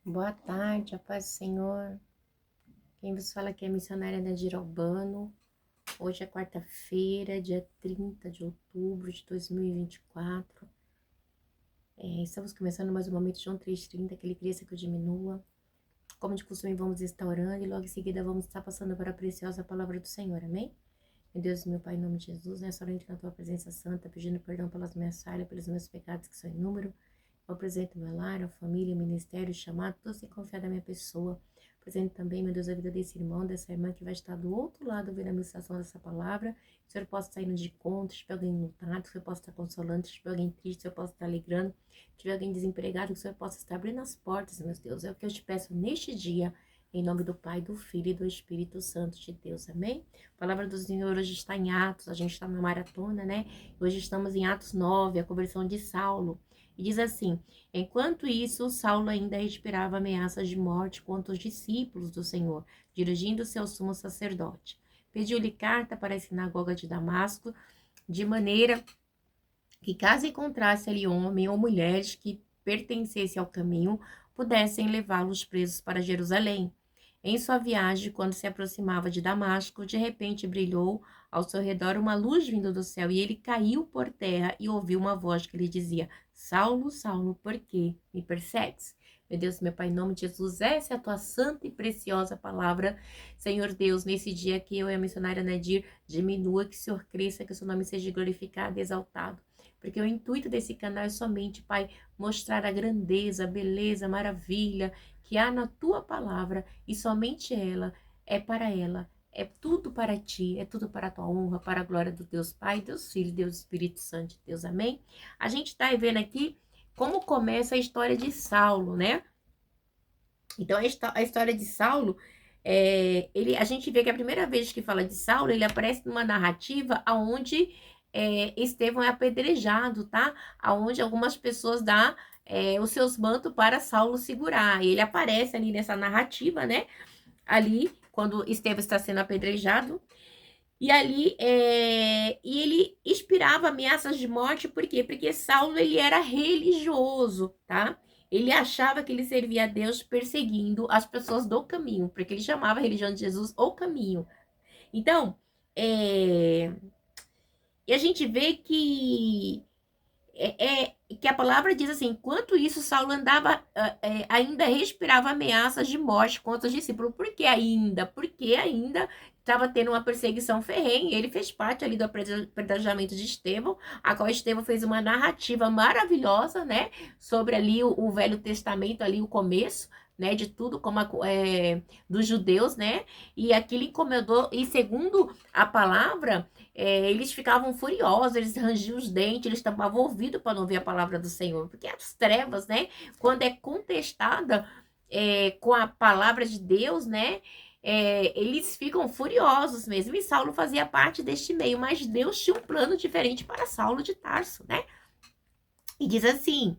Boa tarde, a paz do Senhor. Quem vos fala aqui é a missionária Nadir Albano. Hoje é quarta-feira, dia 30 de outubro de 2024. Estamos começando mais um momento de João 3,30, que ele cresça que eu diminua. Como de costume, vamos estar orando e logo em seguida vamos estar passando para a preciosa palavra do Senhor, amém? Meu Deus e meu Pai, em nome de Jesus, nessa hora entra na tua presença santa, pedindo perdão pelas minhas falhas, pelos meus pecados que são em número. Eu apresento meu lar, a família, o ministério, o chamado, tudo sem confiar da minha pessoa. Apresento também, meu Deus, a vida desse irmão, dessa irmã que vai estar do outro lado ouvindo a ministração dessa palavra. Que o Senhor possa estar indo de conta, se tiver alguém lutado, que o Senhor possa estar consolando, se tiver alguém triste, que o Senhor possa estar alegrando, se tiver alguém desempregado, que o Senhor possa estar abrindo as portas, meu Deus. É o que eu te peço neste dia, em nome do Pai, do Filho e do Espírito Santo de Deus, amém? A palavra do Senhor hoje está em Atos, a gente está na maratona, né? Hoje estamos em Atos 9, a conversão de Saulo. E diz assim: enquanto isso, Saulo ainda respirava ameaças de morte contra os discípulos do Senhor, dirigindo-se ao sumo sacerdote. Pediu-lhe carta para a sinagoga de Damasco, de maneira que, caso encontrasse ali homem ou mulheres que pertencessem ao caminho, pudessem levá-los presos para Jerusalém. Em sua viagem, quando se aproximava de Damasco, de repente brilhou ao seu redor uma luz vindo do céu, e ele caiu por terra e ouviu uma voz que lhe dizia: Saulo, Saulo, por que me persegues? Meu Deus, meu Pai, em nome de Jesus, essa é a tua santa e preciosa palavra. Senhor Deus, nesse dia que eu e a missionária Nadir diminua, que o Senhor cresça, que o seu nome seja glorificado e exaltado. Porque o intuito desse canal é somente, Pai, mostrar a grandeza, a beleza, a maravilha que há na tua palavra, e somente ela, é tudo para ti, é tudo para a tua honra, para a glória do Deus Pai, Deus Filho, Deus Espírito Santo de Deus, amém? A gente está vendo aqui como começa a história de Saulo, né? Então, a história de Saulo, a gente vê que a primeira vez que fala de Saulo, ele aparece numa narrativa onde Estevão é apedrejado, tá? Onde algumas pessoas dão os seus mantos para Saulo segurar. E ele aparece ali nessa narrativa, né? Ali, quando Estevão está sendo apedrejado. E ali, e ele inspirava ameaças de morte, por quê? Porque Saulo, ele era religioso, tá? Ele achava que ele servia a Deus perseguindo as pessoas do caminho, porque ele chamava a religião de Jesus o caminho. Então, e a gente vê que a palavra diz assim: enquanto isso, Saulo andava, ainda respirava ameaças de morte contra os discípulos. Por que ainda? Porque ainda estava tendo uma perseguição ferrenha. Ele fez parte ali do apedrejamento de Estevão, a qual Estevão fez uma narrativa maravilhosa, né, sobre ali o Velho Testamento, ali o começo, né, de tudo, como dos judeus, né, e aquilo incomodou, e segundo a palavra, eles ficavam furiosos, eles rangiam os dentes, eles tampavam o ouvido para não ouvir a palavra do Senhor, porque as trevas, né, quando é contestada com a palavra de Deus, né, eles ficam furiosos mesmo, e Saulo fazia parte deste meio, mas Deus tinha um plano diferente para Saulo de Tarso, né, e diz assim: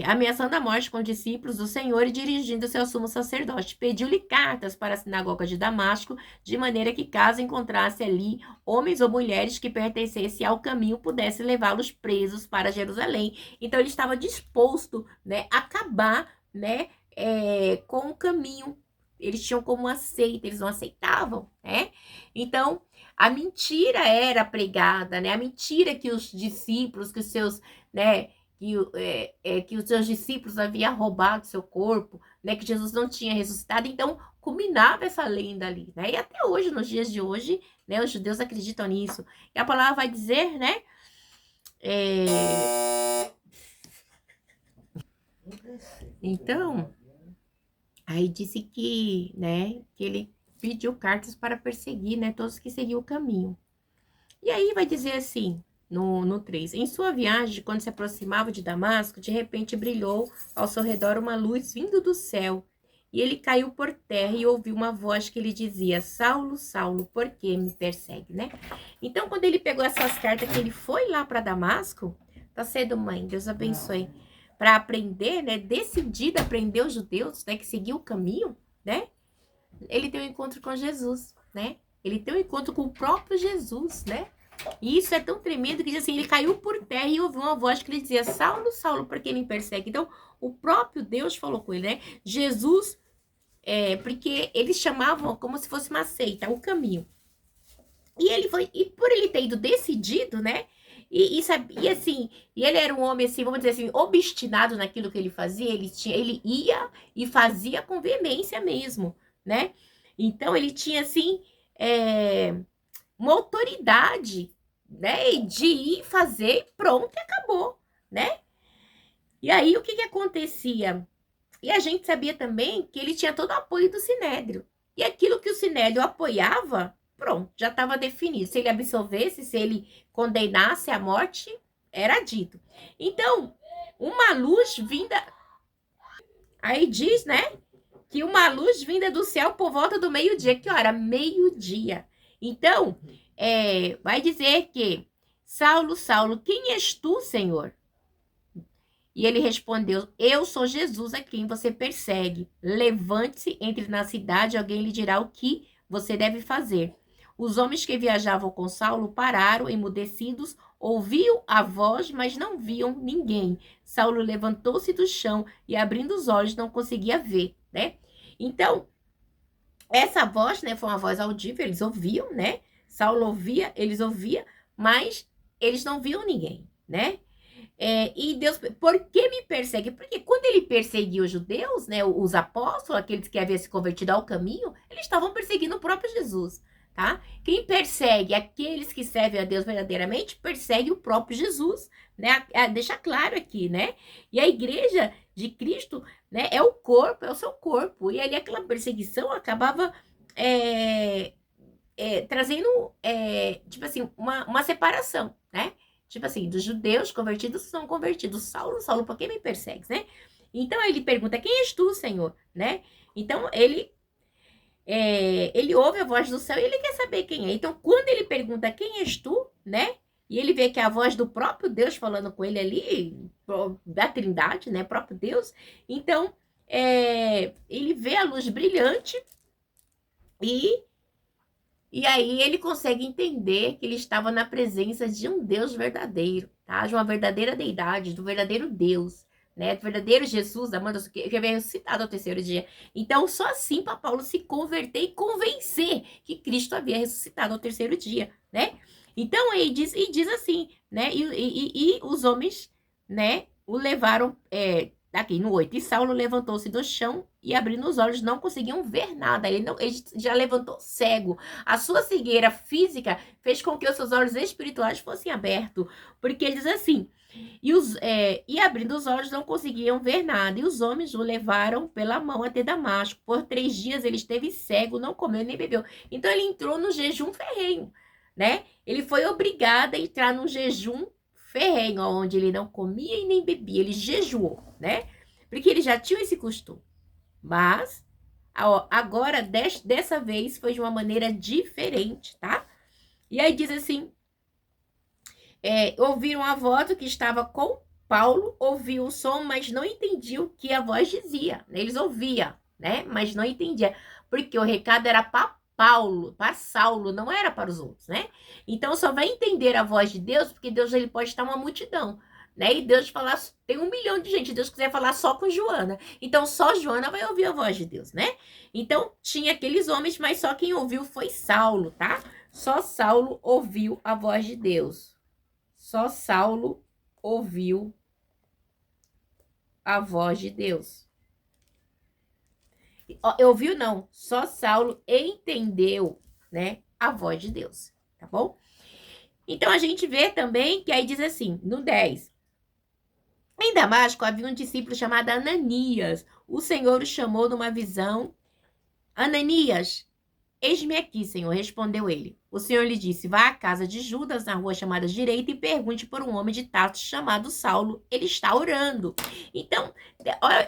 ameaçando a morte com os discípulos do Senhor e dirigindo-se ao sumo sacerdote. Pediu-lhe cartas para a sinagoga de Damasco, de maneira que, caso encontrasse ali homens ou mulheres que pertencessem ao caminho, pudesse levá-los presos para Jerusalém. Então, ele estava disposto, né, a acabar, né, com o caminho. Eles tinham como uma seita, eles não aceitavam, né? Então, a mentira era pregada, né? A mentira que os discípulos, que os seus, né, que os seus discípulos haviam roubado seu corpo, né, que Jesus não tinha ressuscitado. Então, culminava essa lenda ali, né? E até hoje, nos dias de hoje, né, os judeus acreditam nisso. E a palavra vai dizer, né? Então, aí disse que, né, que ele pediu cartas para perseguir, né, todos que seguiam o caminho. E aí vai dizer assim, no 3: em sua viagem, quando se aproximava de Damasco, de repente brilhou ao seu redor uma luz vindo do céu. E ele caiu por terra e ouviu uma voz que lhe dizia: Saulo, Saulo, por que me persegue, né? Então, quando ele pegou essas cartas, que ele foi lá para Damasco, tá cedo, mãe, Deus abençoe, para aprender, né, decidido a aprender os judeus, né, que seguiu o caminho, né? Ele tem um encontro com Jesus, né? Ele tem um encontro com o próprio Jesus, né? E isso é tão tremendo que diz assim: ele caiu por terra e ouviu uma voz que lhe dizia: Saulo, Saulo, por que me persegue? Então, o próprio Deus falou com ele, né? Jesus, porque eles chamavam como se fosse uma seita, o caminho. E ele foi, e por ele ter ido decidido, né? E assim, e ele era um homem assim, vamos dizer assim, obstinado naquilo que ele fazia, ele ia e fazia com veemência mesmo, né? Então ele tinha assim uma autoridade, né? De ir fazer, pronto, e acabou, né? E aí o que acontecia? E a gente sabia também que ele tinha todo o apoio do Sinédrio. E aquilo que o Sinédrio apoiava, pronto, já estava definido. Se ele absolvesse, se ele condenasse à morte, era dito. Então, uma luz vinda. Aí diz, né? Que uma luz vinda do céu por volta do meio-dia. Que hora? Meio-dia. Então, vai dizer que Saulo, Saulo, quem és tu, Senhor? E ele respondeu: eu sou Jesus a quem você persegue. Levante-se, entre na cidade, alguém lhe dirá o que você deve fazer. Os homens que viajavam com Saulo pararam, emudecidos, ouviam a voz, mas não viam ninguém. Saulo levantou-se do chão e, abrindo os olhos, não conseguia ver, né? Então, essa voz, né, foi uma voz audível, eles ouviam, né? Saulo ouvia, eles ouviam, mas eles não viam ninguém, né? E Deus, por que me persegue? Porque quando ele perseguiu os judeus, né, os apóstolos, aqueles que haviam se convertido ao caminho, eles estavam perseguindo o próprio Jesus, tá? Quem persegue aqueles que servem a Deus verdadeiramente, persegue o próprio Jesus, né? Deixa claro aqui, né? E a igreja de Cristo, né, é o corpo, é o seu corpo. E ali aquela perseguição acabava trazendo, tipo assim, uma separação, né? Tipo assim, dos judeus convertidos são convertidos. Saulo, Saulo, por que me persegues, né? Então ele pergunta, quem és tu, Senhor, né? Então ele ouve a voz do céu e ele quer saber quem é. Então quando ele pergunta, quem és tu, né? E ele vê que é a voz do próprio Deus falando com ele ali, da Trindade, né? Próprio Deus. Então ele vê a luz brilhante e aí ele consegue entender que ele estava na presença de um Deus verdadeiro, tá? De uma verdadeira deidade, do verdadeiro Deus, né? Do verdadeiro Jesus, que havia ressuscitado ao terceiro dia. Então, só assim para Paulo se converter e convencer que Cristo havia ressuscitado ao terceiro dia, né? Então, ele diz assim, né? E os homens, né, o levaram, aqui no 8, e Saulo levantou-se do chão e, abrindo os olhos, não conseguiam ver nada. Ele já levantou cego. A sua cegueira física fez com que os seus olhos espirituais fossem abertos. Porque ele diz assim, e abrindo os olhos não conseguiam ver nada. E os homens o levaram pela mão até Damasco. Por 3 dias ele esteve cego, não comeu nem bebeu. Então ele entrou no jejum ferrenho, né? Ele foi obrigado a entrar num jejum ferrenho, onde ele não comia e nem bebia, ele jejuou, né? Porque ele já tinha esse costume. Mas, agora, dessa vez, foi de uma maneira diferente, tá? E aí diz assim, ouviram a voz que estava com Paulo, ouviu o som, mas não entendia o que a voz dizia. Eles ouviam, né? Mas não entendia, porque o recado era para Paulo, para Saulo, não era para os outros, né? Então só vai entender a voz de Deus, porque Deus ele pode estar uma multidão, né? E Deus falar, tem 1 milhão de gente, Deus quiser falar só com Joana. Então só Joana vai ouvir a voz de Deus, né? Então tinha aqueles homens, mas só quem ouviu foi Saulo, tá? Só Saulo ouviu a voz de Deus. Só Saulo ouviu a voz de Deus. Ouviu não, só Saulo entendeu, né, a voz de Deus, tá bom? Então a gente vê também que aí diz assim, no 10. Em Damasco havia um discípulo chamado Ananias. O Senhor o chamou numa visão. Ananias, eis-me aqui, Senhor, respondeu ele. O Senhor lhe disse, vá à casa de Judas, na rua chamada Direita, e pergunte por um homem de Tarso chamado Saulo. Ele está orando. Então,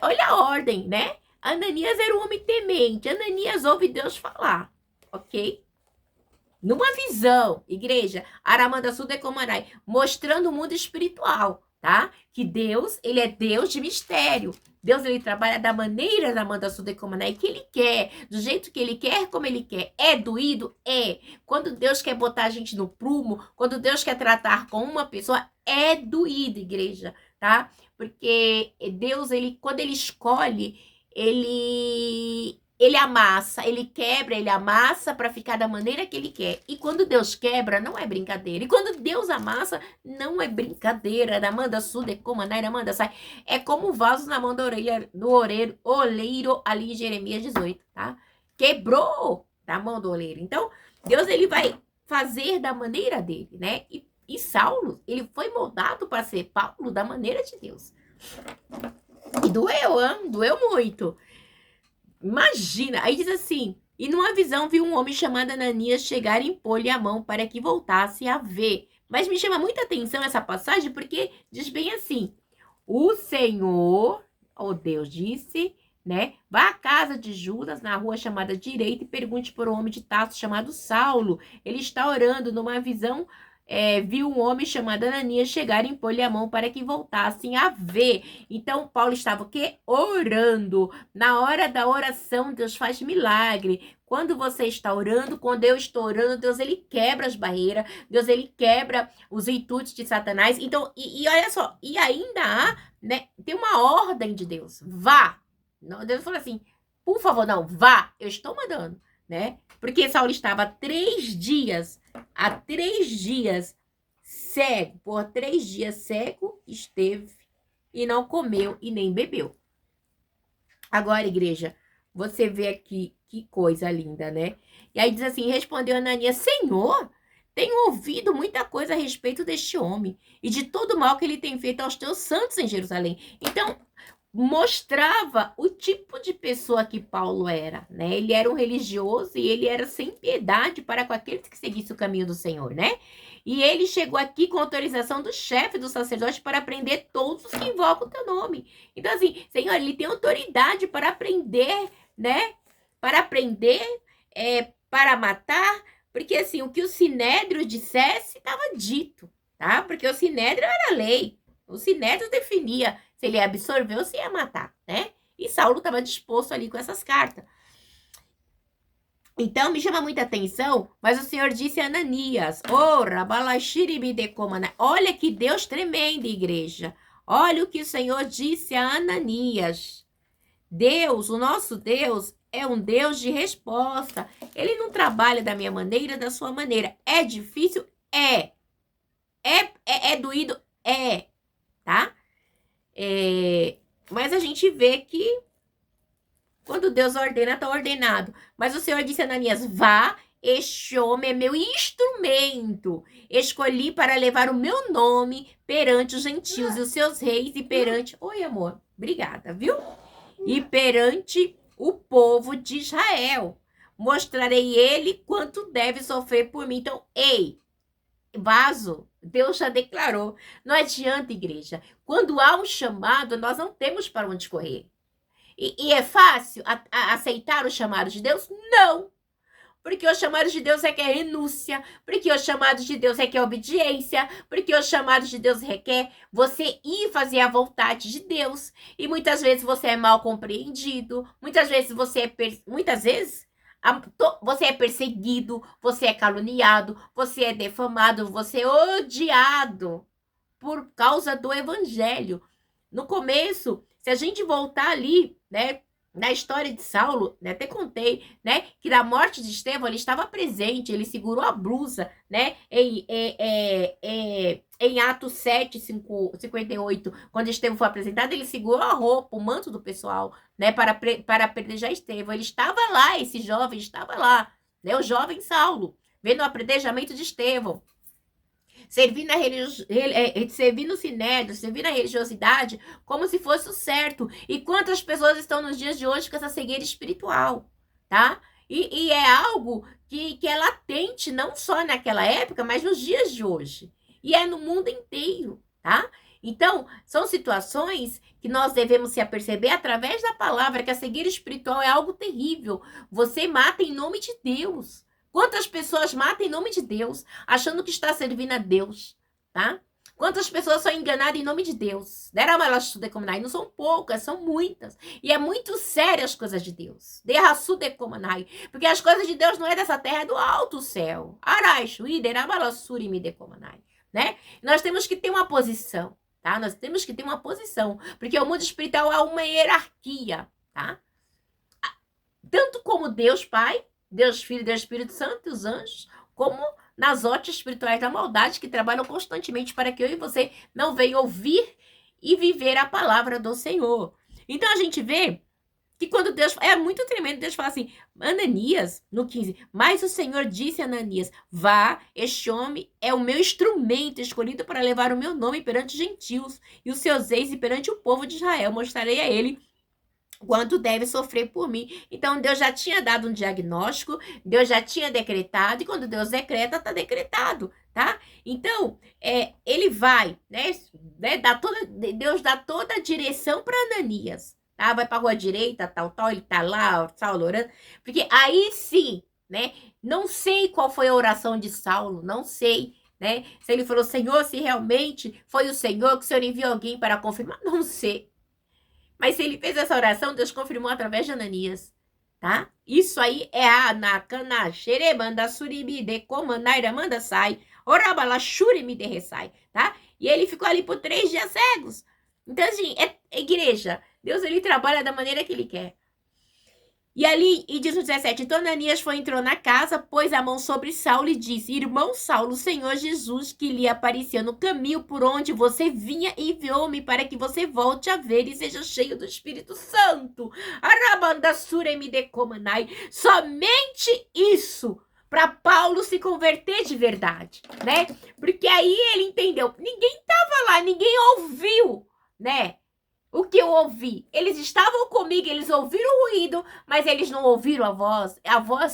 olha a ordem, né? Ananias era um homem temente. Ananias ouve Deus falar, ok? Numa visão, igreja, Aramanda Sudecomanai, mostrando o mundo espiritual, tá? Que Deus, ele é Deus de mistério. Deus, ele trabalha da maneira, Aramanda Sudecomanai, que ele quer, do jeito que ele quer, como ele quer. É doído? É. Quando Deus quer botar a gente no prumo, quando Deus quer tratar com uma pessoa, é doído, igreja, tá? Porque Deus, quando ele escolhe, ele amassa, ele quebra, ele amassa para ficar da maneira que ele quer. E quando Deus quebra, não é brincadeira. E quando Deus amassa, não é brincadeira. Amanda sude como Amanda sai. É como um vaso na mão do oleiro ali em Jeremias 18, tá? Quebrou da mão do oleiro. Então, Deus, ele vai fazer da maneira dele, né? E Saulo, ele foi moldado para ser Paulo da maneira de Deus. E doeu, hein? Doeu muito. Imagina, aí diz assim, e numa visão viu um homem chamado Ananias chegar e impor-lhe a mão para que voltasse a ver. Mas me chama muita atenção essa passagem porque diz bem assim, o Senhor, o Deus disse, né, vá à casa de Judas, na rua chamada Direita, e pergunte por um homem de Tarso chamado Saulo. Ele está orando numa visão. Viu um homem chamado Ananias chegar e impor-lhe a mão para que voltassem a ver. Então, Paulo estava o quê? Orando. Na hora da oração, Deus faz milagre. Quando você está orando, quando eu estou orando, Deus, ele quebra as barreiras. Deus, ele quebra os intuitos de Satanás. Então, e olha só, e ainda há, né, tem uma ordem de Deus. Vá. Deus falou assim, por favor, não, vá. Eu estou mandando, né? Porque Saulo estava há 3 dias cego, por 3 dias cego esteve e não comeu e nem bebeu. Agora, igreja, você vê aqui que coisa linda, né? E aí diz assim, respondeu Ananias, Senhor, tenho ouvido muita coisa a respeito deste homem e de todo o mal que ele tem feito aos teus santos em Jerusalém. Então, mostrava o tipo de pessoa que Paulo era, né? Ele era um religioso e ele era sem piedade para com aqueles que seguissem o caminho do Senhor, né? E ele chegou aqui com autorização do chefe do sacerdote para prender todos os que invocam o teu nome. Então, assim, Senhor, ele tem autoridade para prender, né? Para prender, para matar, porque, assim, o que o Sinédrio dissesse estava dito, tá? Porque o Sinédrio era lei. O Sinédrio definia se ele ia absorver ou se ia matar, né? E Saulo estava disposto ali com essas cartas. Então, me chama muita atenção, mas o Senhor disse a Ananias, olha que Deus tremendo, igreja. Olha o que o Senhor disse a Ananias. Deus, o nosso Deus, é um Deus de resposta. Ele não trabalha da minha maneira, da sua maneira. É difícil? É doído? Tá? Mas a gente vê que quando Deus ordena, está ordenado. Mas o Senhor disse a Ananias, vá, este homem é meu instrumento. Escolhi para levar o meu nome perante os gentios e os seus reis e perante... Oi, amor. Obrigada, viu? E perante o povo de Israel. Mostrarei ele quanto deve sofrer por mim. Então, vaso, Deus já declarou. Não adianta, igreja. Quando há um chamado, nós não temos para onde correr. E é fácil aceitar o chamado de Deus? Não. Porque o chamado de Deus requer renúncia. Porque o chamado de Deus requer obediência. Porque o chamado de Deus requer você ir fazer a vontade de Deus. E muitas vezes você é mal compreendido. Muitas vezes você é perseguido, você é caluniado, você é defamado, você é odiado por causa do evangelho. No começo, se a gente voltar ali, né, na história de Saulo, né, até contei, né, que na morte de Estevão ele estava presente, ele segurou a blusa, né, em Atos 7, 58, quando Estevão foi apresentado, ele segurou a roupa, o manto do pessoal, né, para apedrejar Estevão. Ele estava lá, esse jovem estava lá, né, o jovem Saulo, vendo o apedrejamento de Estevão. Servir no sinédrio, servir na religiosidade como se fosse o certo. E quantas pessoas estão nos dias de hoje com essa cegueira espiritual, tá? E é algo que é latente, não só naquela época, mas nos dias de hoje. E é no mundo inteiro, tá? Então, são situações que nós devemos se aperceber através da palavra, que a cegueira espiritual é algo terrível. Você mata em nome de Deus. Quantas pessoas matam em nome de Deus, achando que está servindo a Deus, tá? Quantas pessoas são enganadas em nome de Deus? Não são poucas, são muitas. E é muito sério as coisas de Deus. Porque as coisas de Deus não é dessa terra, é do alto céu. Né? Nós temos que ter uma posição, tá? Nós temos que ter uma posição, porque o mundo espiritual há uma hierarquia, tá? Tanto como Deus Pai, Deus Filho e Deus Espírito Santo e os anjos, como nas hostes espirituais da maldade que trabalham constantemente para que eu e você não venham ouvir e viver a palavra do Senhor. Então a gente vê que quando Deus... É muito tremendo, Deus fala assim, Ananias, no 15, mas o Senhor disse a Ananias, vá, este homem é o meu instrumento escolhido para levar o meu nome perante os gentios e os seus reis e perante o povo de Israel. Mostrarei a ele quanto deve sofrer por mim. Então, Deus já tinha dado um diagnóstico, Deus já tinha decretado, e quando Deus decreta, está decretado, tá? Então, ele vai, né, Deus dá toda a direção para Ananias, tá? Vai para a rua direita, tal, ele tá lá, Saulo orando, porque aí sim, né, não sei qual foi a oração de Saulo, não sei, né, se ele falou, Senhor, se realmente foi o Senhor que o Senhor enviou alguém para confirmar, não sei. Mas se ele fez essa oração, Deus confirmou através de Ananias, tá? Isso aí é a nakana xerebanda suribi de comanaira manda sai, orabala shurimi de ressai, tá? E ele ficou ali por 3 dias cegos. Então, assim, igreja, Deus ele trabalha da maneira que ele quer. E ali, e diz no 17, então Ananias entrou na casa, pôs a mão sobre Saulo e disse, irmão Saulo, o Senhor Jesus, que lhe aparecia no caminho por onde você vinha, enviou-me para que você volte a ver e seja cheio do Espírito Santo. Somente isso, para Paulo se converter de verdade, né? Porque aí ele entendeu, ninguém estava lá, ninguém ouviu, né? O que eu ouvi? Eles estavam comigo, eles ouviram o ruído, mas eles não ouviram a voz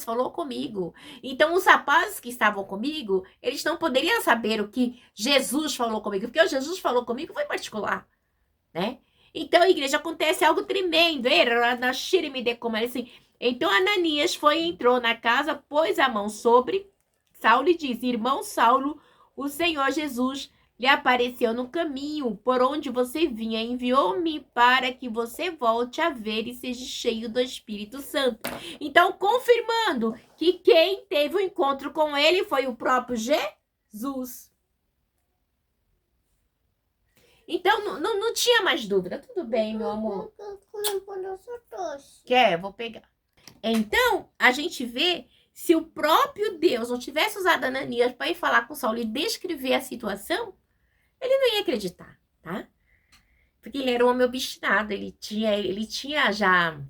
falou comigo. Então, os rapazes que estavam comigo, eles não poderiam saber o que Jesus falou comigo, porque o Jesus falou comigo foi particular, né? Então, a igreja, acontece algo tremendo. Assim. Então, Ananias entrou na casa, pôs a mão sobre Saulo e disse, irmão Saulo, o Senhor Jesus lhe apareceu no caminho por onde você vinha, enviou-me para que você volte a ver e seja cheio do Espírito Santo. Então, confirmando que quem teve o encontro com ele foi o próprio Jesus. Então, não tinha mais dúvida. Tudo bem, meu amor? Quer? Vou pegar. Então, a gente vê, se o próprio Deus não tivesse usado Ananias para ir falar com Saulo e descrever a situação, ele não ia acreditar, tá? Porque ele era um homem obstinado, ele tinha já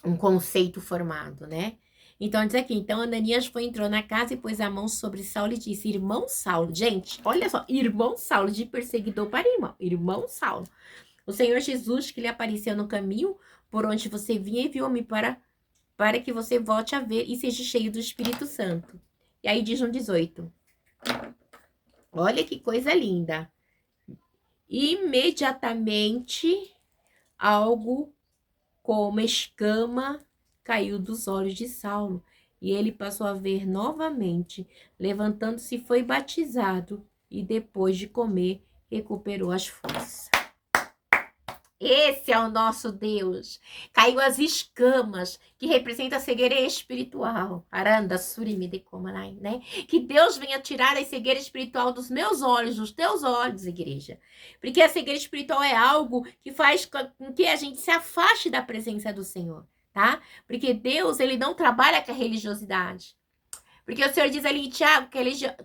um conceito formado, né? Então, diz aqui, então Ananias entrou na casa e pôs a mão sobre Saulo e disse, irmão Saulo, gente, olha só, irmão Saulo, de perseguidor para irmão Saulo, o Senhor Jesus que lhe apareceu no caminho por onde você vinha enviou-me para que você volte a ver e seja cheio do Espírito Santo. E aí diz no 18, olha que coisa linda. Imediatamente, algo como escama caiu dos olhos de Saulo, e ele passou a ver novamente. Levantando-se, foi batizado, e depois de comer, recuperou as forças. Esse é o nosso Deus. Caiu as escamas, que representa a cegueira espiritual. Aranda, surimi de comanai, né? Que Deus venha tirar a cegueira espiritual dos meus olhos, dos teus olhos, igreja. Porque a cegueira espiritual é algo que faz com que a gente se afaste da presença do Senhor, tá? Porque Deus, ele não trabalha com a religiosidade. Porque o Senhor diz ali em Tiago,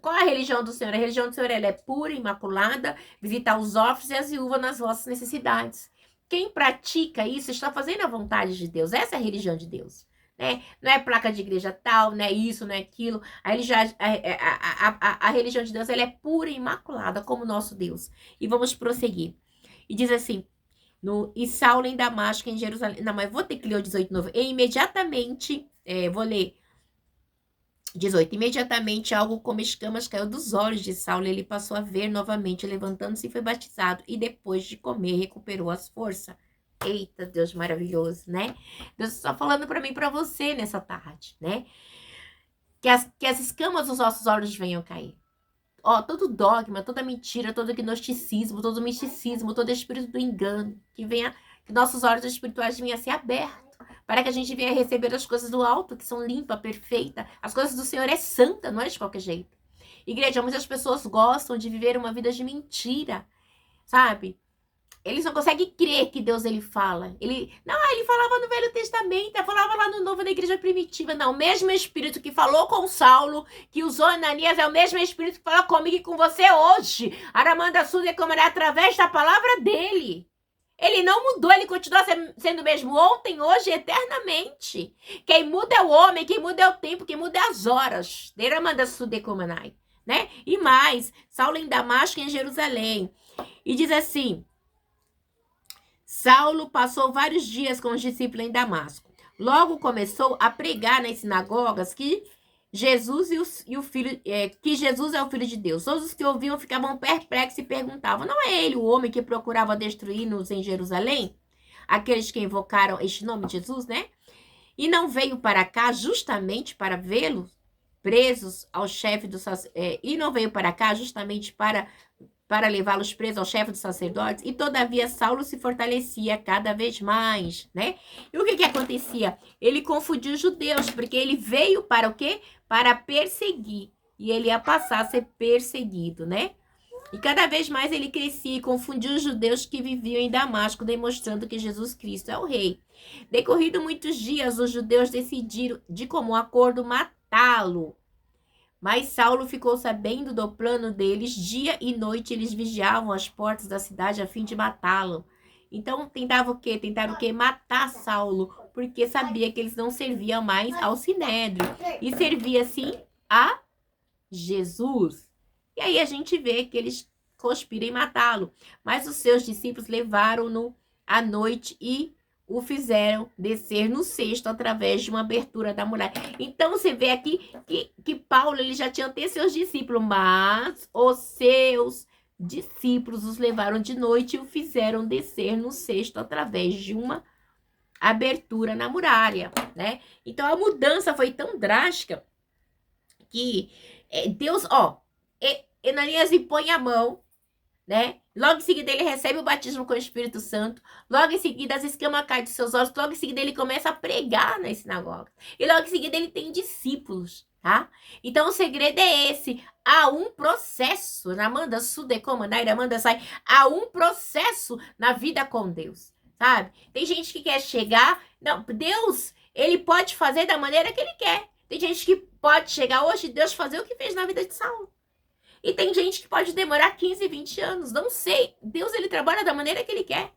qual é a religião do Senhor? A religião do Senhor, ela é pura, imaculada, visitar os órfãos e as viúvas nas vossas necessidades. Quem pratica isso está fazendo a vontade de Deus. Essa é a religião de Deus, né? Não é placa de igreja tal, não é isso, não é aquilo. A religião de Deus, ela é pura e imaculada, como o nosso Deus. E vamos prosseguir. E diz assim, e Saulo em Damasco, em Jerusalém. Não, mas vou ter que ler o 18 de novo. E imediatamente, vou ler 18. Imediatamente algo como escamas caiu dos olhos de Saulo. Ele passou a ver novamente, levantando-se e foi batizado. E depois de comer, recuperou as forças. Eita, Deus maravilhoso, né? Deus está falando para mim e para você nessa tarde, né? Que as escamas dos nossos olhos venham cair. Ó, todo dogma, toda mentira, todo gnosticismo, todo misticismo, todo espírito do engano, que nossos olhos espirituais venham a ser abertos. Para que a gente venha receber as coisas do alto, que são limpas, perfeitas. As coisas do Senhor é santa, não é de qualquer jeito. Igreja, muitas pessoas gostam de viver uma vida de mentira. sabe? Eles não conseguem crer que Deus, ele fala. Ele falava no Velho Testamento, falava lá no Novo, na igreja primitiva. Não, o mesmo Espírito que falou com Saulo, que usou Ananias, é o mesmo Espírito que fala comigo e com você hoje. Aramanda Suda é através da palavra dele. Ele não mudou, ele continua sendo o mesmo ontem, hoje, eternamente. Quem muda é o homem, quem muda é o tempo, quem muda é as horas. Deramanda Suda Komanai, né? E mais, Saulo em Damasco e em Jerusalém. E diz assim... Saulo passou vários dias com os discípulos em Damasco. Logo começou a pregar nas sinagogas que Jesus que Jesus é o Filho de Deus. Todos os que ouviam ficavam perplexos e perguntavam: não é ele o homem que procurava destruir-nos em Jerusalém? Aqueles que invocaram este nome de Jesus, né? E não veio para cá justamente para vê-los presos ao chefe do e não veio para cá justamente para levá-los presos ao chefe dos sacerdotes, e todavia Saulo se fortalecia cada vez mais, né? E o que acontecia? Ele confundiu os judeus, porque ele veio para o quê? Para perseguir, e ele ia passar a ser perseguido, né? E cada vez mais ele crescia e confundiu os judeus que viviam em Damasco, demonstrando que Jesus Cristo é o rei. Decorrido muitos dias, os judeus decidiram, de comum acordo, matá-lo. Mas Saulo ficou sabendo do plano deles. Dia e noite eles vigiavam as portas da cidade a fim de matá-lo. Então tentaram o quê? Matar Saulo, porque sabia que eles não serviam mais ao Sinédrio. E servia, sim, a Jesus. E aí a gente vê que eles conspiram em matá-lo. Mas os seus discípulos levaram-no à noite e o fizeram descer no cesto através de uma abertura da muralha. Então você vê aqui que Paulo ele já tinha até seus discípulos, mas os seus discípulos os levaram de noite e o fizeram descer no cesto através de uma abertura na muralha, né? Então a mudança foi tão drástica que Deus, Ananias impõe a mão, né? Logo em seguida ele recebe o batismo com o Espírito Santo. Logo em seguida as escamas caem dos seus olhos. Logo em seguida ele começa a pregar nas sinagogas. E logo em seguida ele tem discípulos, tá? Então o segredo é esse. Há um processo, Namanda Sudekoma, Nairamanda Sai, há um processo na vida com Deus, sabe? Tem gente que quer chegar... Não, Deus, ele pode fazer da maneira que ele quer. Tem gente que pode chegar hoje e Deus fazer o que fez na vida de Saulo. E tem gente que pode demorar 15, 20 anos, não sei. Deus, ele trabalha da maneira que ele quer.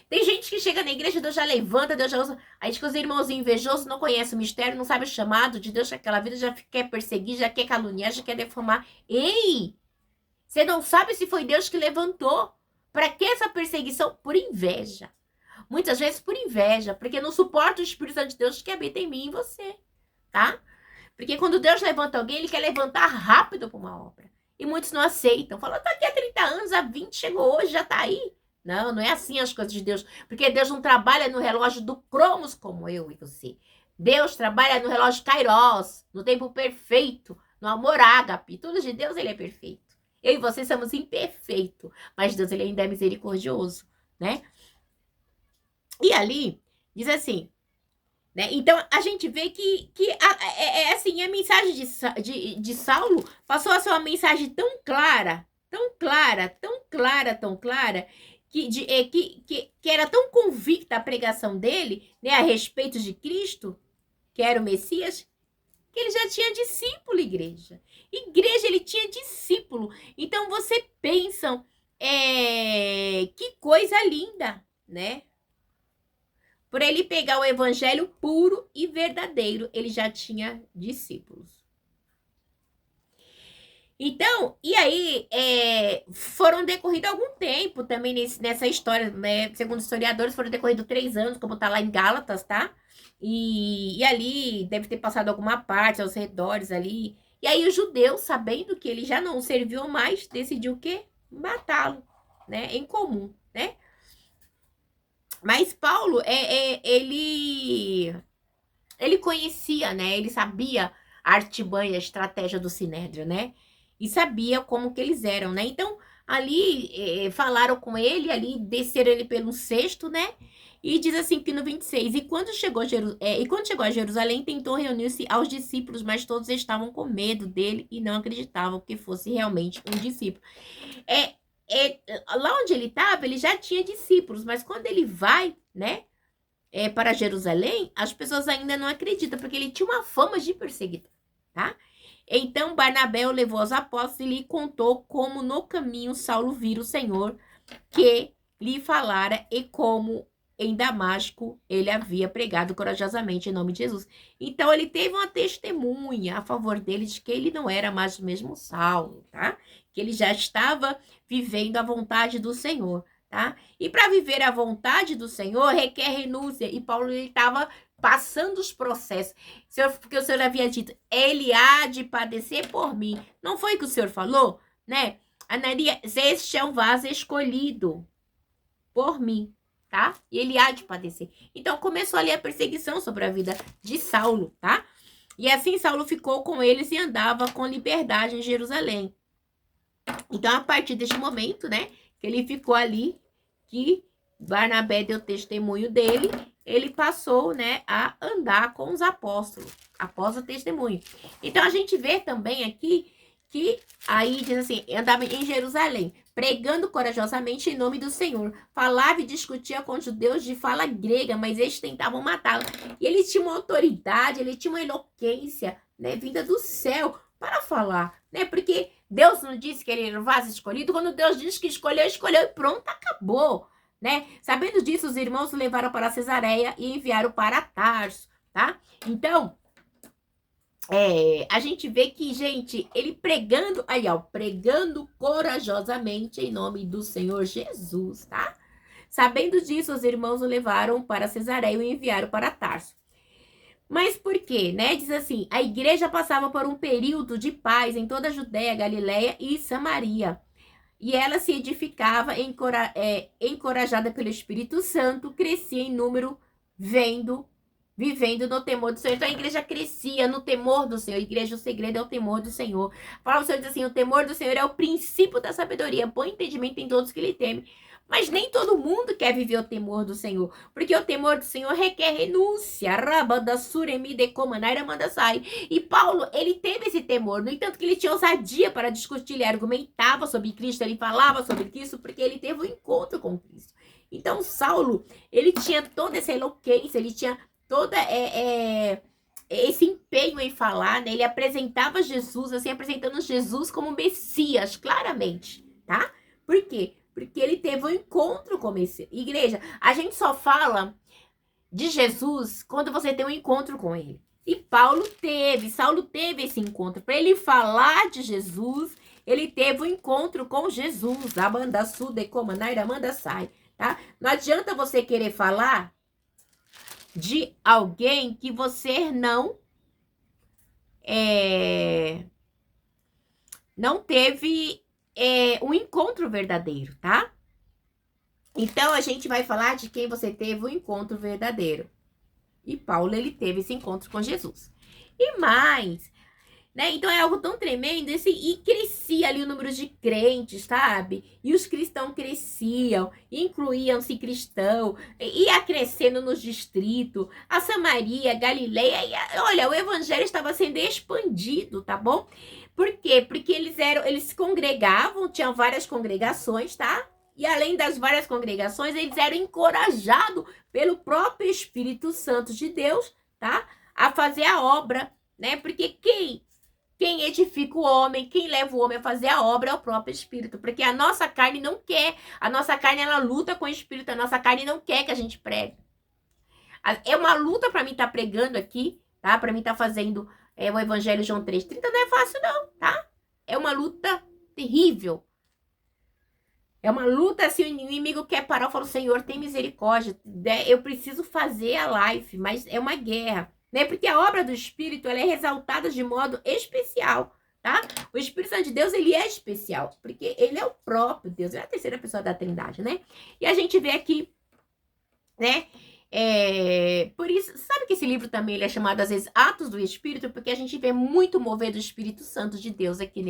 Tem gente que chega na igreja, Deus já levanta, Deus já usa. Aí que os irmãozinhos invejosos não conhecem o mistério, não sabem o chamado de Deus naquela vida, já quer perseguir, já quer caluniar, já quer deformar. Ei! Você não sabe se foi Deus que levantou. Para que essa perseguição? Por inveja. Muitas vezes por inveja, porque não suporta o Espírito Santo de Deus que habita em mim e em você, tá? Porque quando Deus levanta alguém, ele quer levantar rápido para uma obra. E muitos não aceitam. Falam, tá aqui há 30 anos, há 20, chegou hoje, já tá aí. Não, não é assim as coisas de Deus. Porque Deus não trabalha no relógio do Cromos como eu e você. Deus trabalha no relógio Kairos, no tempo perfeito, no amor ágape. Tudo de Deus, ele é perfeito. Eu e você somos imperfeitos, mas Deus, ele ainda é misericordioso, né? E ali, diz assim, né? Então, a gente vê que assim, a mensagem de Saulo passou a ser uma mensagem tão clara, tão clara, tão clara, tão clara, que era tão convicta a pregação dele, né, a respeito de Cristo, que era o Messias, que ele já tinha discípulo, igreja. Igreja, ele tinha discípulo. Então, você pensa, que coisa linda, né? Por ele pegar o evangelho puro e verdadeiro, ele já tinha discípulos. Então, e aí, foram decorrido algum tempo também nessa história, né? Segundo historiadores, foram decorridos 3 anos, como tá lá em Gálatas, tá? E ali deve ter passado alguma parte aos redores ali. E aí os judeus, sabendo que ele já não serviu mais, decidiu o quê? Matá-lo, né? Em comum, né? Mas Paulo, ele conhecia, né? Ele sabia a artimanha, a estratégia do Sinédrio, né? E sabia como que eles eram, né? Então, ali, falaram com ele, ali, desceram ele pelo cesto, né? E diz assim que no 26, e quando chegou a Jerusalém, tentou reunir-se aos discípulos, mas todos estavam com medo dele e não acreditavam que fosse realmente um discípulo. lá onde ele estava, ele já tinha discípulos, mas quando ele vai, né, para Jerusalém, as pessoas ainda não acreditam, porque ele tinha uma fama de perseguidor, tá? Então Barnabé o levou aos apóstolos e lhe contou como no caminho Saulo vira o Senhor que lhe falara e como em Damasco ele havia pregado corajosamente em nome de Jesus. Então ele teve uma testemunha a favor dele de que ele não era mais o mesmo Saulo, tá? Que ele já estava vivendo a vontade do Senhor, tá? E para viver a vontade do Senhor requer renúncia. E Paulo ele estava passando os processos. Porque o Senhor havia dito, ele há de padecer por mim. Não foi o que o Senhor falou, né? Ananias, este é um vaso escolhido por mim, tá? E ele há de padecer. Então começou ali a perseguição sobre a vida de Saulo, tá? E assim Saulo ficou com eles e andava com liberdade em Jerusalém. Então a partir deste momento, né, que ele ficou ali, que Barnabé deu testemunho dele, ele passou, né, a andar com os apóstolos, após o testemunho. Então a gente vê também aqui que aí diz assim, andava em Jerusalém, pregando corajosamente em nome do Senhor. Falava e discutia com os judeus de fala grega, mas eles tentavam matá-lo. E ele tinha uma autoridade, ele tinha uma eloquência, né, vinda do céu para falar, né? Porque Deus não disse que ele era o vaso escolhido. Quando Deus diz que escolheu, escolheu e pronto, acabou, né? Sabendo disso, os irmãos o levaram para Cesareia e enviaram para Tarso, tá? Então, a gente vê que, gente, ele pregando, aí ó, pregando corajosamente em nome do Senhor Jesus, tá? Sabendo disso, os irmãos o levaram para Cesareia e o enviaram para Tarso. Mas por quê, né? Diz assim, a igreja passava por um período de paz em toda a Judéia, Galiléia e Samaria. E ela se edificava, encorajada pelo Espírito Santo, crescia em número, vivendo no temor do Senhor. Então a igreja crescia no temor do Senhor. A igreja, o segredo é o temor do Senhor. A palavra do Senhor diz assim, o temor do Senhor é o princípio da sabedoria. Põe entendimento em todos que lhe temem. Mas nem todo mundo quer viver o temor do Senhor, porque o temor do Senhor requer renúncia. E Paulo, ele teve esse temor, no entanto que ele tinha ousadia para discutir, ele argumentava sobre Cristo, ele falava sobre Cristo, porque ele teve um encontro com Cristo. Então Saulo, ele tinha toda essa eloquência, ele tinha toda esse empenho em falar, né? Ele apresentava Jesus, assim, apresentando Jesus como Messias, claramente, tá? Por quê? Porque ele teve um encontro com esse. Igreja, a gente só fala de Jesus quando você tem um encontro com ele. E Saulo teve esse encontro. Para ele falar de Jesus, ele teve um encontro com Jesus. Amanda Sude Comanaira, Amanda sai, tá? Não adianta você querer falar de alguém que você não teve um encontro verdadeiro, tá? Então, a gente vai falar de quem você teve um encontro verdadeiro. E Paulo, ele teve esse encontro com Jesus. E mais, né? Então, é algo tão tremendo, assim, e crescia ali o número de crentes, sabe? E os cristãos cresciam, incluíam-se cristãos, ia crescendo nos distritos, a Samaria, a Galileia, olha, o evangelho estava sendo expandido, tá bom? Por quê? Porque eles se congregavam, tinham várias congregações, tá? E além das várias congregações, eles eram encorajados pelo próprio Espírito Santo de Deus, tá? A fazer a obra, né? Porque quem edifica o homem, quem leva o homem a fazer a obra é o próprio Espírito. Porque a nossa carne não quer. A nossa carne, ela luta com o Espírito. A nossa carne não quer que a gente pregue. É uma luta para mim estar pregando aqui, tá? Para mim estar fazendo o Evangelho João 3,30 não é fácil não, tá? É uma luta terrível. É uma luta, assim, o inimigo quer parar, eu falo, Senhor, tem misericórdia, eu preciso fazer a live, mas é uma guerra, né? Porque a obra do Espírito, ela é exaltada de modo especial, tá? O Espírito Santo de Deus, ele é especial, porque ele é o próprio Deus, ele é a terceira pessoa da Trindade, né? E a gente vê aqui, né? Por isso, sabe que esse livro também ele é chamado, às vezes, Atos do Espírito, porque a gente vê muito mover do Espírito Santo de Deus aqui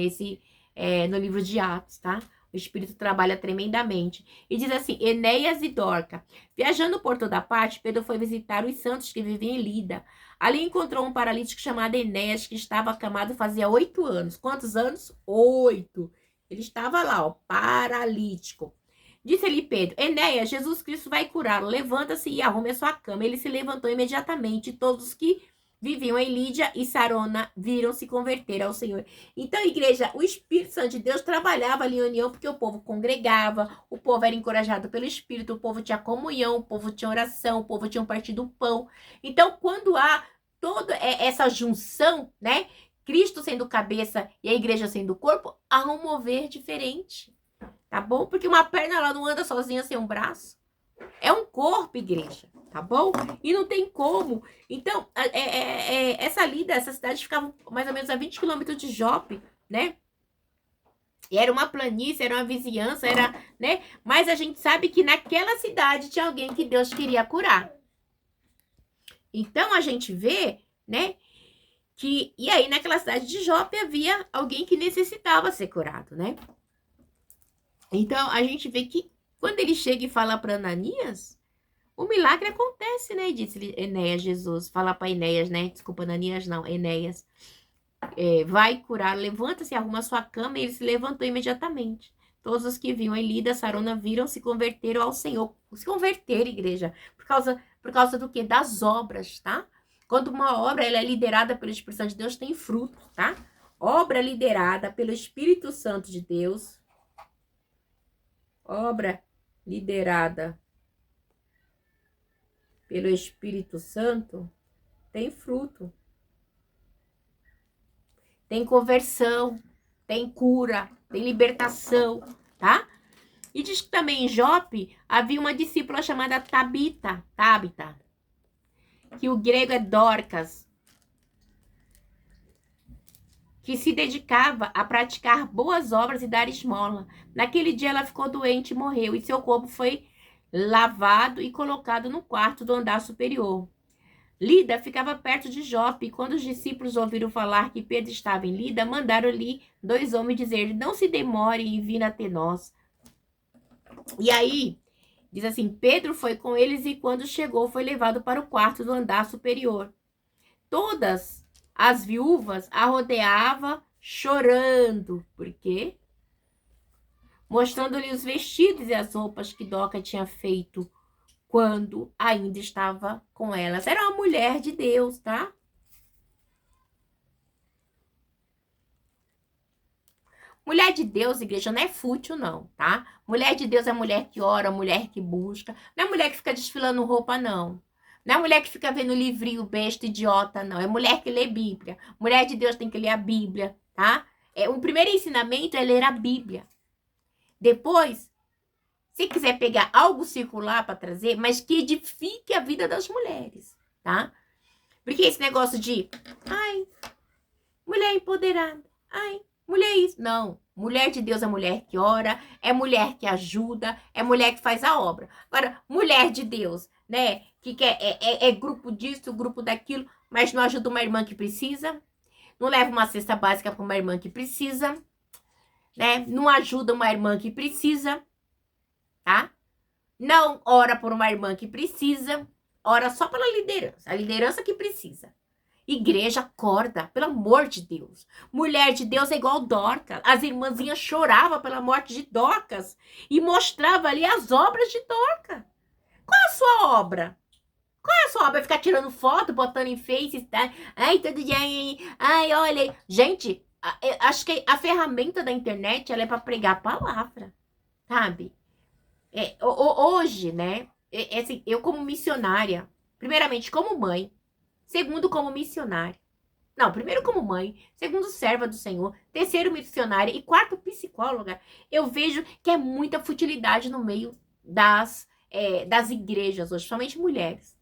no livro de Atos, tá? O Espírito trabalha tremendamente. E diz assim, Enéas e Dorca. Viajando por toda parte, Pedro foi visitar os santos que viviam em Lida. Ali encontrou um paralítico chamado Enéas, que estava acamado fazia 8 anos. Quantos anos? 8. Ele estava lá, ó, paralítico. Disse-lhe Pedro: Enéas, Jesus Cristo vai curá-lo. Levanta-se e arrume a sua cama. Ele se levantou imediatamente. Todos os que viviam em Lídia e Sarona viram se converter ao Senhor. Então, igreja, o Espírito Santo de Deus trabalhava ali em união, porque o povo congregava, o povo era encorajado pelo Espírito, o povo tinha comunhão, o povo tinha oração, o povo tinha partido do pão. Então, quando há toda essa junção, né? Cristo sendo cabeça e a igreja sendo corpo, há um mover diferente. Tá bom? Porque uma perna, ela não anda sozinha sem um braço. É um corpo, igreja. Tá bom? E não tem como. Então, essa Lida, essa cidade ficava mais ou menos a 20 quilômetros de Jope, né? E era uma planície, era uma vizinhança, era, né? Mas a gente sabe que naquela cidade tinha alguém que Deus queria curar. Então, a gente vê, né? E aí, naquela cidade de Jope, havia alguém que necessitava ser curado, né? Então, a gente vê que quando ele chega e fala para Ananias, o milagre acontece, né? Disse Enéas, Jesus. Fala para Enéas, né? Desculpa, Ananias não, Enéas. Vai curar, levanta-se, arruma sua cama. E ele se levantou imediatamente. Todos os que viam em Lida, Sarona, viram, se converteram ao Senhor. Se converter, igreja, por causa do quê? Das obras, tá? Quando uma obra ela é liderada pelo Espírito Santo de Deus, tem fruto, tá? Obra liderada pelo Espírito Santo de Deus. Obra liderada pelo Espírito Santo tem fruto. Tem conversão, tem cura, tem libertação, tá? E diz que também em Jope havia uma discípula chamada Tabita, que o grego é Dorcas, que se dedicava a praticar boas obras e dar esmola. Naquele dia ela ficou doente e morreu, e seu corpo foi lavado e colocado no quarto do andar superior. Lida ficava perto de Jope, e quando os discípulos ouviram falar que Pedro estava em Lida, mandaram-lhe 2 homens dizer: não se demore em vir até nós. E aí, diz assim, Pedro foi com eles e quando chegou foi levado para o quarto do andar superior. Todas as viúvas a rodeavam chorando. Por quê? Mostrando-lhe os vestidos e as roupas que Doca tinha feito quando ainda estava com elas. Era uma mulher de Deus, tá? Mulher de Deus, igreja, não é fútil, não, tá? Mulher de Deus é mulher que ora, mulher que busca. Não é mulher que fica desfilando roupa, não. Não é mulher que fica vendo livrinho besta, idiota, não. É mulher que lê Bíblia. Mulher de Deus tem que ler a Bíblia, tá? O primeiro ensinamento é ler a Bíblia. Depois, se quiser pegar algo circular para trazer, mas que edifique a vida das mulheres, tá? Porque esse negócio de, ai, mulher empoderada, ai, mulher isso. Não, mulher de Deus é mulher que ora, é mulher que ajuda, é mulher que faz a obra. Agora, mulher de Deus, né, que quer, é grupo disso, grupo daquilo, mas não ajuda uma irmã que precisa, não leva uma cesta básica para uma irmã que precisa, né, não ajuda uma irmã que precisa, tá? Não ora por uma irmã que precisa, ora só pela liderança, a liderança que precisa. Igreja, acorda, pelo amor de Deus. Mulher de Deus é igual Dorcas. As irmãzinhas choravam pela morte de Dorcas e mostrava ali as obras de Dorcas. Qual é a sua obra? Qual é a sua obra? Ficar tirando foto, botando em Face, tá? Ai, todo dia, ai, olha. Gente, acho que a ferramenta da internet, ela é para pregar a palavra, sabe? Hoje, né, assim, eu como missionária, primeiramente como mãe, segundo como missionária. Não, primeiro como mãe, segundo serva do Senhor, terceiro missionária e quarto psicóloga, eu vejo que é muita futilidade no meio das igrejas hoje, somente mulheres.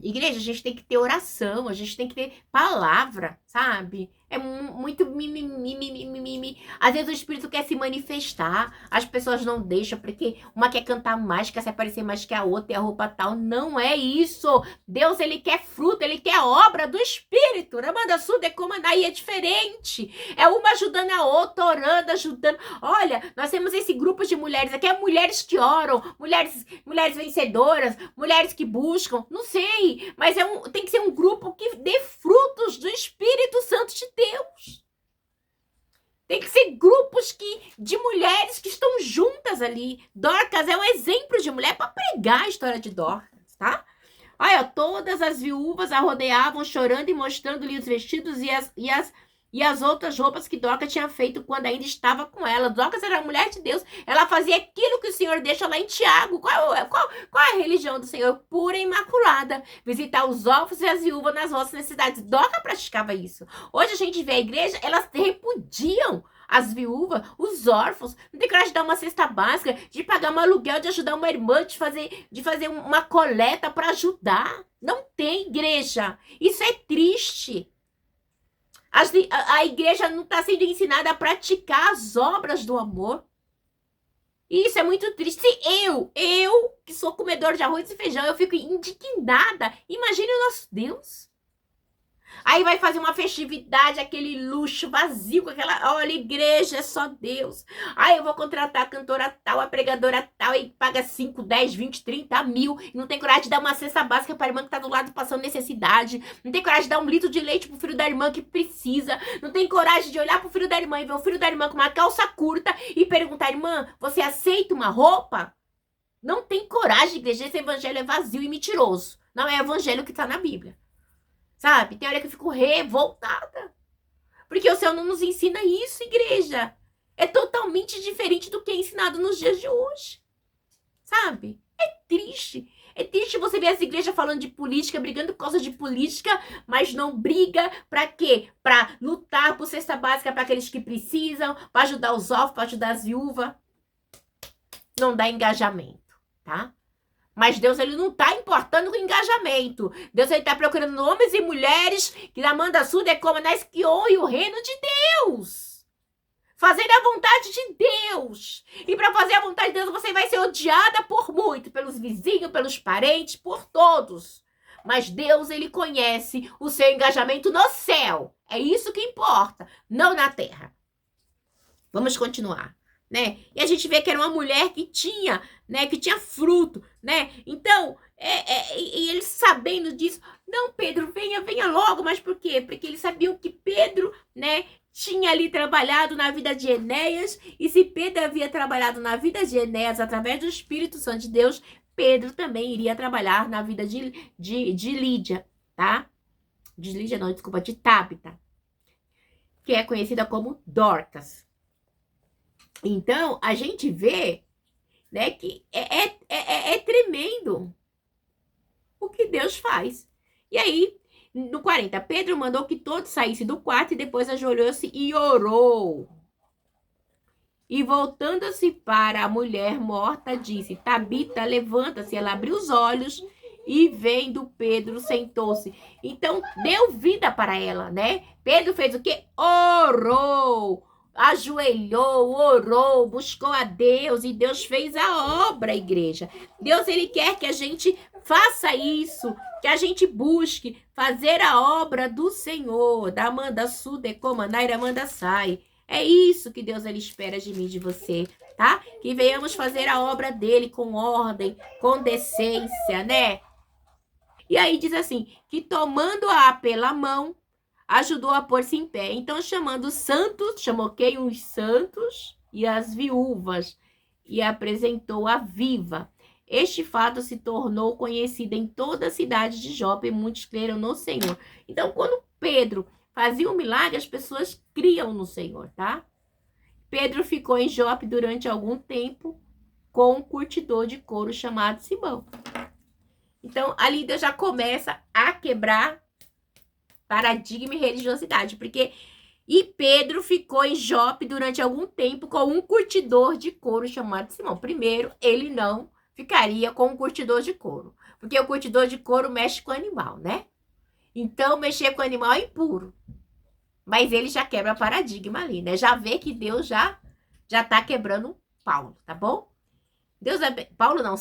Igreja, a gente tem que ter oração, a gente tem que ter palavra, sabe? É muito mimimi. Às vezes o Espírito quer se manifestar, as pessoas não deixam, porque uma quer cantar mais, quer se aparecer mais que a outra, e a roupa tal. Não é isso. Deus, ele quer fruto, ele quer obra do Espírito. Ramanda Suda, aí é diferente. É uma ajudando a outra, orando, ajudando. Olha, nós temos esse grupo de mulheres aqui, é mulheres que oram, mulheres vencedoras, mulheres que buscam, não sei, mas tem que ser um grupo que dê frutos do Espírito Santo de Deus. Tem que ser grupos de mulheres que estão juntas ali. Dorcas é um exemplo de mulher para pregar a história de Dorcas, tá? Olha, todas as viúvas a rodeavam, chorando e mostrando-lhe os vestidos e as outras roupas que Dorcas tinha feito quando ainda estava com ela. Dorcas era a mulher de Deus. Ela fazia aquilo que o Senhor deixa lá em Tiago. Qual é a religião do Senhor? Pura e imaculada. Visitar os órfãos e as viúvas nas vossas necessidades. Dorcas praticava isso. Hoje a gente vê a igreja, elas repudiam as viúvas, os órfãos, não tem coragem de dar uma cesta básica, de pagar um aluguel, de ajudar uma irmã, de fazer uma coleta para ajudar. Não tem igreja. Isso é triste. A igreja não está sendo ensinada a praticar as obras do amor. E isso é muito triste. Se eu, que sou comedor de arroz e feijão, eu fico indignada. Imagine o nosso Deus. Aí vai fazer uma festividade, aquele luxo vazio, com aquela, olha, igreja, é só Deus. Aí eu vou contratar a cantora tal, a pregadora tal, e paga 5, 10, 20, 30 mil, e não tem coragem de dar uma cesta básica para a irmã que tá do lado passando necessidade, não tem coragem de dar um litro de leite pro filho da irmã que precisa, não tem coragem de olhar pro filho da irmã e ver o filho da irmã com uma calça curta e perguntar, irmã, você aceita uma roupa? Não tem coragem, igreja, esse evangelho é vazio e mentiroso. Não é evangelho que tá na Bíblia. Sabe? Tem hora que eu fico revoltada. Porque o Senhor não nos ensina isso, igreja. É totalmente diferente do que é ensinado nos dias de hoje. Sabe? É triste. É triste você ver as igrejas falando de política, brigando por causa de política, mas não briga pra quê? Pra lutar por cesta básica para aqueles que precisam, para ajudar os órfãos, para ajudar as viúvas. Não dá engajamento, tá? Mas Deus, ele não está importando com engajamento. Deus, ele está procurando homens e mulheres que na manda sul decomanais que honrem o reino de Deus. Fazer a vontade de Deus. E para fazer a vontade de Deus, você vai ser odiada por muito, pelos vizinhos, pelos parentes, por todos. Mas Deus, ele conhece o seu engajamento no céu. É isso que importa, não na terra. Vamos continuar. Né? E a gente vê que era uma mulher que tinha, né, que tinha fruto, né? Então, e eles sabendo disso, não, Pedro, venha logo, mas por quê? Porque eles sabiam que Pedro, né, tinha ali trabalhado na vida de Enéas, e se Pedro havia trabalhado na vida de Enéas através do Espírito Santo de Deus, Pedro também iria trabalhar na vida de Lídia, tá? De Lídia não, desculpa, de Tábita, que é conhecida como Dorcas. Então, a gente vê, né, que é tremendo o que Deus faz. E aí, no 40, Pedro mandou que todos saíssem do quarto e depois ajoelhou-se e orou. E voltando-se para a mulher morta, disse, Tabita, levanta-se. Ela abriu os olhos e vendo Pedro, sentou-se. Então, deu vida para ela, né? Pedro fez o quê? Orou. Ajoelhou, orou, buscou a Deus e Deus fez a obra, igreja. Deus, ele quer que a gente faça isso, que a gente busque fazer a obra do Senhor. Da Amanda Su, Decoma, Naira, Amanda Sai. É isso que Deus, ele espera de mim, de você, tá? Que venhamos fazer a obra dele com ordem, com decência, né? E aí diz assim, que tomando-a pela mão, ajudou a pôr-se em pé. Então, chamando os santos, chamou quem? Os santos e as viúvas, e apresentou-a viva. Este fato se tornou conhecido em toda a cidade de Jope, e muitos creram no Senhor. Então, quando Pedro fazia um milagre, as pessoas criam no Senhor, tá? Pedro ficou em Jope durante algum tempo com um curtidor de couro chamado Simão. Então, ali Deus já começa a quebrar paradigma e religiosidade, porque e Pedro ficou em Jope durante algum tempo com um curtidor de couro chamado Simão. Primeiro, ele não ficaria com um curtidor de couro, porque o curtidor de couro mexe com o animal, né? Então, mexer com o animal é impuro. Mas ele já quebra paradigma ali, né? Já vê que Deus já tá quebrando Paulo, tá bom? Deus Paulo não,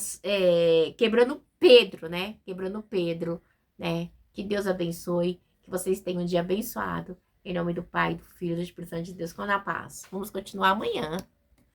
quebrando Pedro, né? Quebrando Pedro, né? Que Deus abençoe. Que vocês tenham um dia abençoado. Em nome do Pai, do Filho e do Espírito Santo de Deus, com a paz. Vamos continuar amanhã.